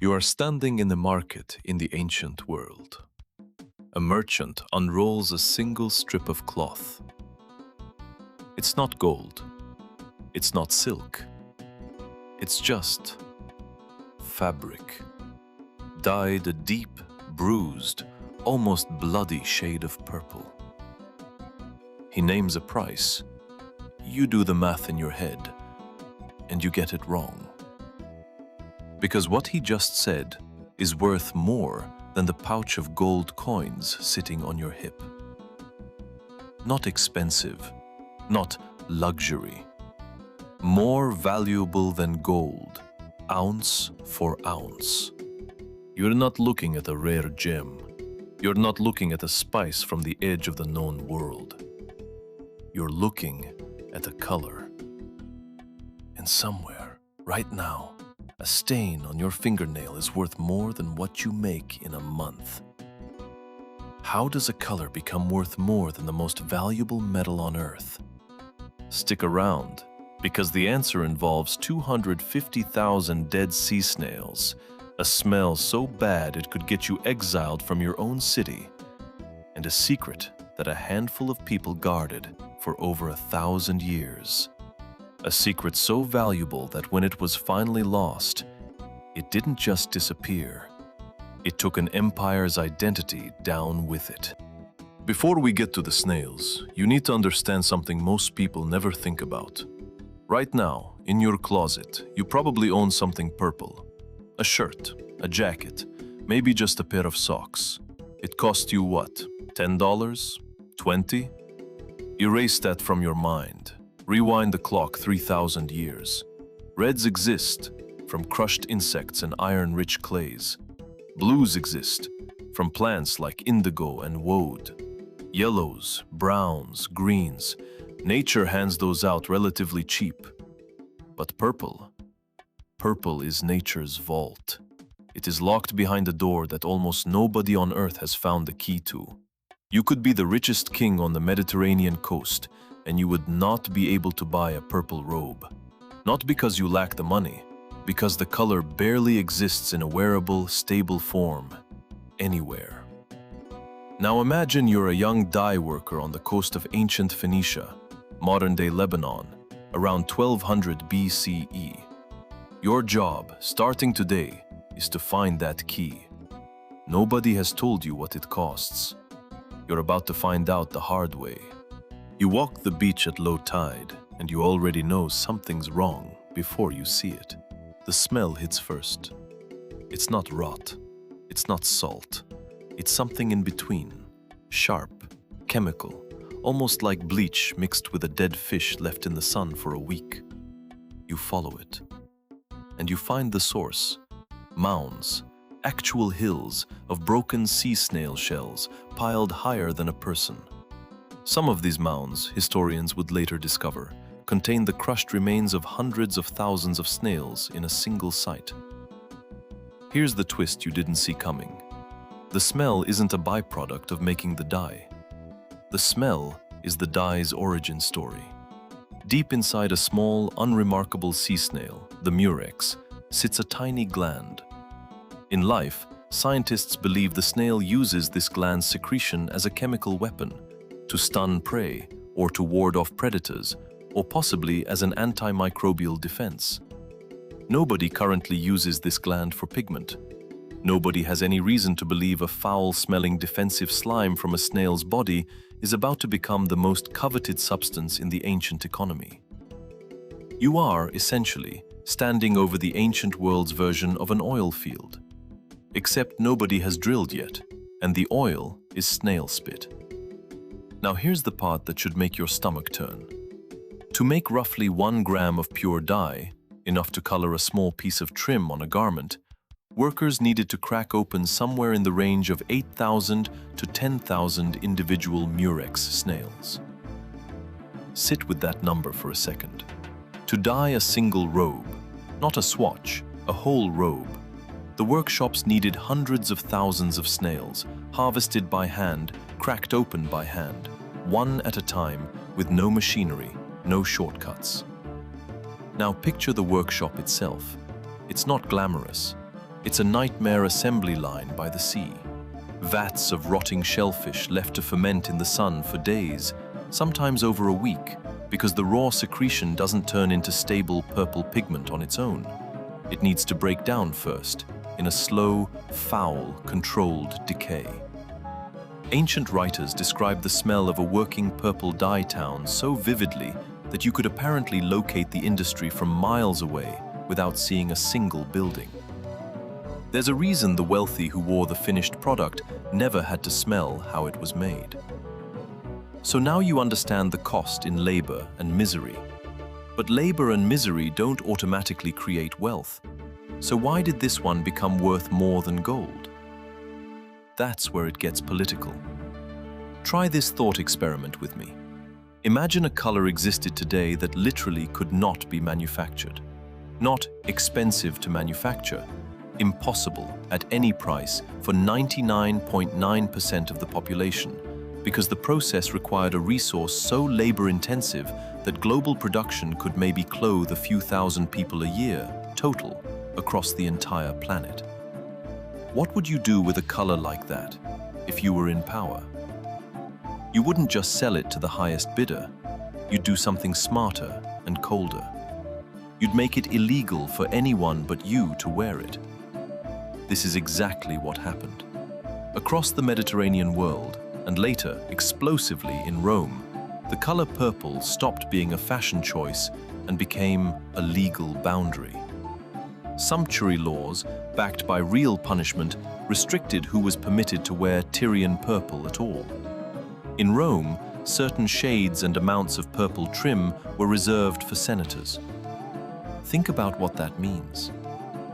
You are standing in the market in the ancient world. A merchant unrolls a single strip of cloth. It's not gold. It's not silk. It's just fabric, dyed a deep, bruised, almost bloody shade of purple. He names a price. You do the math in your head, and you get it wrong. Because what he just said is worth more than the pouch of gold coins sitting on your hip. Not expensive, not luxury. More valuable than gold, ounce for ounce. You're not looking at a rare gem. You're not looking at a spice from the edge of the known world. You're looking at a color. And somewhere, right now, a stain on your fingernail is worth more than what you make in a month. How does a color become worth more than the most valuable metal on Earth? Stick around, because the answer involves 250,000 dead sea snails, a smell so bad it could get you exiled from your own city, and a secret that a handful of people guarded for over 1,000 years. A secret so valuable that when it was finally lost, it didn't just disappear. It took an empire's identity down with it. Before we get to the snails, you need to understand something most people never think about. Right now, in your closet, you probably own something purple. A shirt, a jacket, maybe just a pair of socks. It cost you what, $10? $20? Erase that from your mind. Rewind the clock 3,000 years. Reds exist from crushed insects and iron-rich clays. Blues exist from plants like indigo and woad. Yellows, browns, greens. Nature hands those out relatively cheap. But purple is nature's vault. It is locked behind a door that almost nobody on Earth has found the key to. You could be the richest king on the Mediterranean coast, and you would not be able to buy a purple robe. Not because you lack the money, because the color barely exists in a wearable, stable form, anywhere. Now imagine you're a young dye worker on the coast of ancient Phoenicia, modern-day Lebanon, around 1200 BCE. Your job, starting today, is to find that key. Nobody has told you what it costs. You're about to find out the hard way. You walk the beach at low tide, and you already know something's wrong before you see it. The smell hits first. It's not rot. It's not salt. It's something in between. Sharp, chemical, almost like bleach mixed with a dead fish left in the sun for a week. You follow it. And you find the source. Mounds, actual hills of broken sea snail shells piled higher than a person. Some of these mounds, historians would later discover, contain the crushed remains of hundreds of thousands of snails in a single site. Here's the twist you didn't see coming. The smell isn't a byproduct of making the dye. The smell is the dye's origin story. Deep inside a small, unremarkable sea snail, the murex, sits a tiny gland. In life, scientists believe the snail uses this gland's secretion as a chemical weapon, to stun prey, or to ward off predators, or possibly as an antimicrobial defense. Nobody currently uses this gland for pigment. Nobody has any reason to believe a foul-smelling defensive slime from a snail's body is about to become the most coveted substance in the ancient economy. You are, essentially, standing over the ancient world's version of an oil field. Except nobody has drilled yet, and the oil is snail spit. Now here's the part that should make your stomach turn. To make roughly 1 gram of pure dye, enough to color a small piece of trim on a garment, workers needed to crack open somewhere in the range of 8,000 to 10,000 individual murex snails. Sit with that number for a second. To dye a single robe, not a swatch, a whole robe, the workshops needed hundreds of thousands of snails, harvested by hand, cracked open by hand, one at a time, with no machinery, no shortcuts. Now picture the workshop itself. It's not glamorous. It's a nightmare assembly line by the sea. Vats of rotting shellfish left to ferment in the sun for days, sometimes over a week, because the raw secretion doesn't turn into stable purple pigment on its own. It needs to break down first, in a slow, foul, controlled decay. Ancient writers describe the smell of a working purple dye town so vividly that you could apparently locate the industry from miles away without seeing a single building. There's a reason the wealthy who wore the finished product never had to smell how it was made. So now you understand the cost in labor and misery. But labor and misery don't automatically create wealth. So why did this one become worth more than gold? That's where it gets political. Try this thought experiment with me. Imagine a color existed today that literally could not be manufactured. Not expensive to manufacture, impossible at any price for 99.9% of the population, because the process required a resource so labor-intensive that global production could maybe clothe a few thousand people a year, total, across the entire planet. What would you do with a color like that if you were in power? You wouldn't just sell it to the highest bidder. You'd do something smarter and colder. You'd make it illegal for anyone but you to wear it. This is exactly what happened. Across the Mediterranean world, and later explosively in Rome, the color purple stopped being a fashion choice and became a legal boundary. Sumptuary laws, backed by real punishment, restricted who was permitted to wear Tyrian purple at all. In Rome, certain shades and amounts of purple trim were reserved for senators. Think about what that means.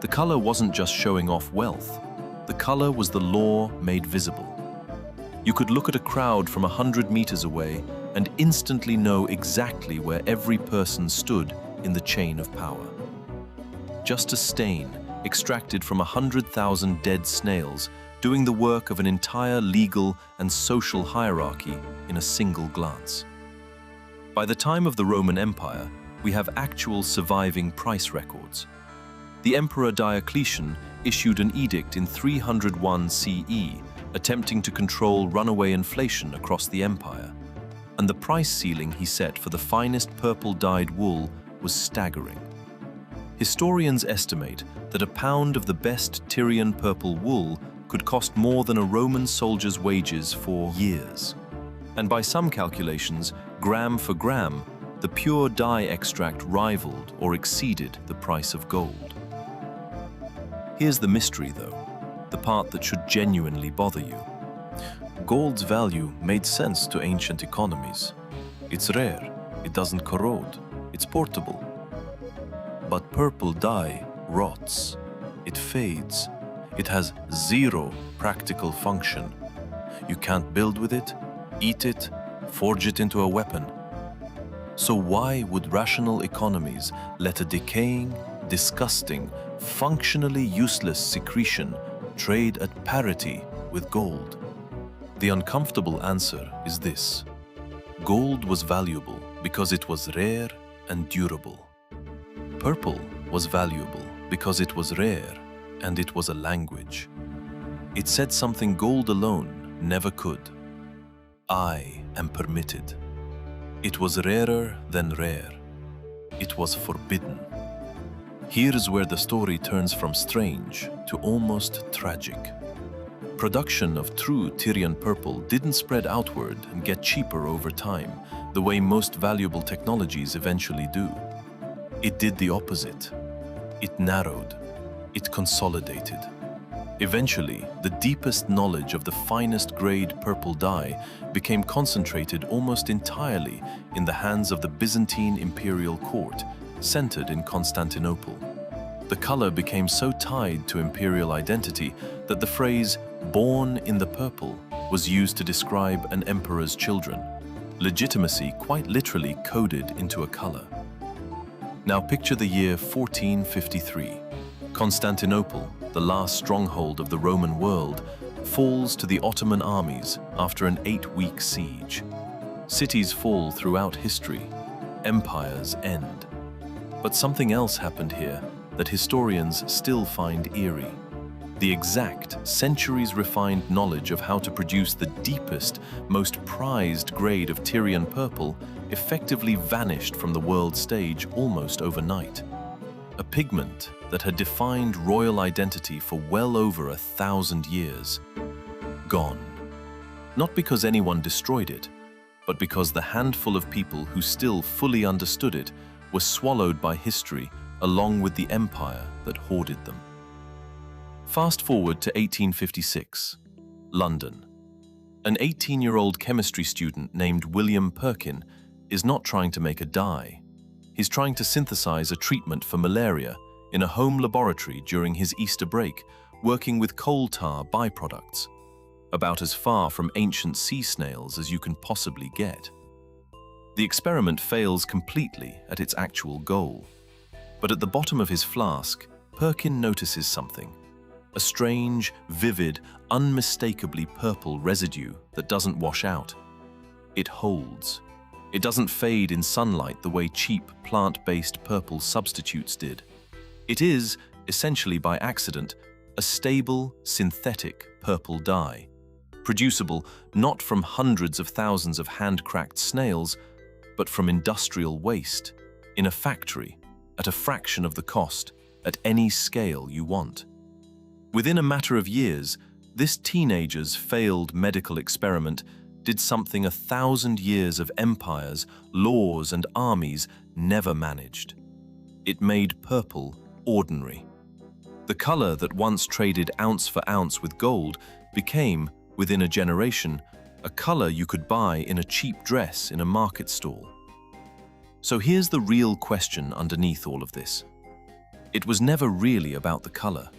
The color wasn't just showing off wealth. The color was the law made visible. You could look at a crowd from 100 meters away and instantly know exactly where every person stood in the chain of power. Just a stain extracted from 100,000 dead snails, doing the work of an entire legal and social hierarchy in a single glance. By the time of the Roman Empire, we have actual surviving price records. The Emperor Diocletian issued an edict in 301 CE, attempting to control runaway inflation across the empire. And the price ceiling he set for the finest purple-dyed wool was staggering. Historians estimate that a pound of the best Tyrian purple wool could cost more than a Roman soldier's wages for years. And by some calculations, gram for gram, the pure dye extract rivaled or exceeded the price of gold. Here's the mystery, though, the part that should genuinely bother you. Gold's value made sense to ancient economies. It's rare, it doesn't corrode, it's portable. But purple dye rots, it fades, it has zero practical function. You can't build with it, eat it, forge it into a weapon. So why would rational economies let a decaying, disgusting, functionally useless secretion trade at parity with gold? The uncomfortable answer is this. Gold was valuable because it was rare and durable. Purple was valuable because it was rare and it was a language. It said something gold alone never could. I am permitted. It was rarer than rare. It was forbidden. Here's where the story turns from strange to almost tragic. Production of true Tyrian purple didn't spread outward and get cheaper over time, the way most valuable technologies eventually do. It did the opposite. It narrowed. It consolidated. Eventually, the deepest knowledge of the finest grade purple dye became concentrated almost entirely in the hands of the Byzantine Imperial court, centered in Constantinople. The color became so tied to imperial identity that the phrase "born in the purple" was used to describe an emperor's children. Legitimacy quite literally coded into a color. Now picture the year 1453. Constantinople, the last stronghold of the Roman world, falls to the Ottoman armies after an 8-week siege. Cities fall throughout history. Empires end. But something else happened here that historians still find eerie. The exact, centuries-refined knowledge of how to produce the deepest, most prized grade of Tyrian purple effectively vanished from the world stage almost overnight. A pigment that had defined royal identity for well over 1,000 years. Gone. Not because anyone destroyed it, but because the handful of people who still fully understood it were swallowed by history along with the empire that hoarded them. Fast forward to 1856, London. An 18-year-old chemistry student named William Perkin is not trying to make a dye. He's trying to synthesize a treatment for malaria in a home laboratory during his Easter break, working with coal tar byproducts, about as far from ancient sea snails as you can possibly get. The experiment fails completely at its actual goal. But at the bottom of his flask, Perkin notices something. A strange, vivid, unmistakably purple residue that doesn't wash out. It holds. It doesn't fade in sunlight the way cheap, plant-based purple substitutes did. It is, essentially by accident, a stable, synthetic purple dye, producible not from hundreds of thousands of hand-cracked snails, but from industrial waste, in a factory, at a fraction of the cost, at any scale you want. Within a matter of years, this teenager's failed medical experiment did something 1,000 years of empires, laws, and armies never managed. It made purple ordinary. The color that once traded ounce for ounce with gold became, within a generation, a color you could buy in a cheap dress in a market stall. So here's the real question underneath all of this. It was never really about the color.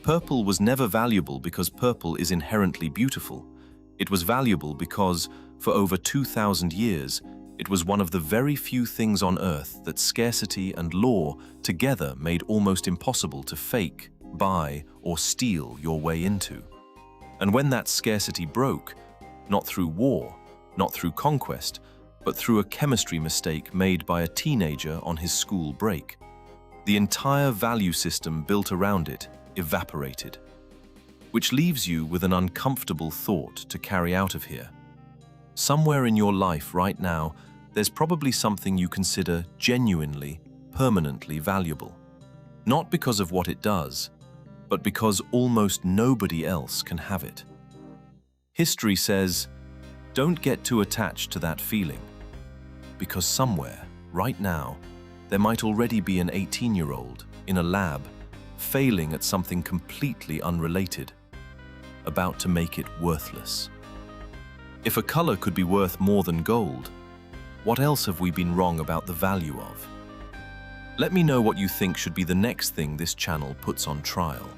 Purple was never valuable because purple is inherently beautiful. It was valuable because, for over 2,000 years, it was one of the very few things on Earth that scarcity and law together made almost impossible to fake, buy, or steal your way into. And when that scarcity broke, not through war, not through conquest, but through a chemistry mistake made by a teenager on his school break, the entire value system built around it evaporated. Which leaves you with an uncomfortable thought to carry out of here. Somewhere in your life right now, there's probably something you consider genuinely, permanently valuable. Not because of what it does, but because almost nobody else can have it. History says, don't get too attached to that feeling, because somewhere, right now, there might already be an 18-year-old in a lab failing at something completely unrelated, about to make it worthless. If a color could be worth more than gold, what else have we been wrong about the value of? Let me know what you think should be the next thing this channel puts on trial.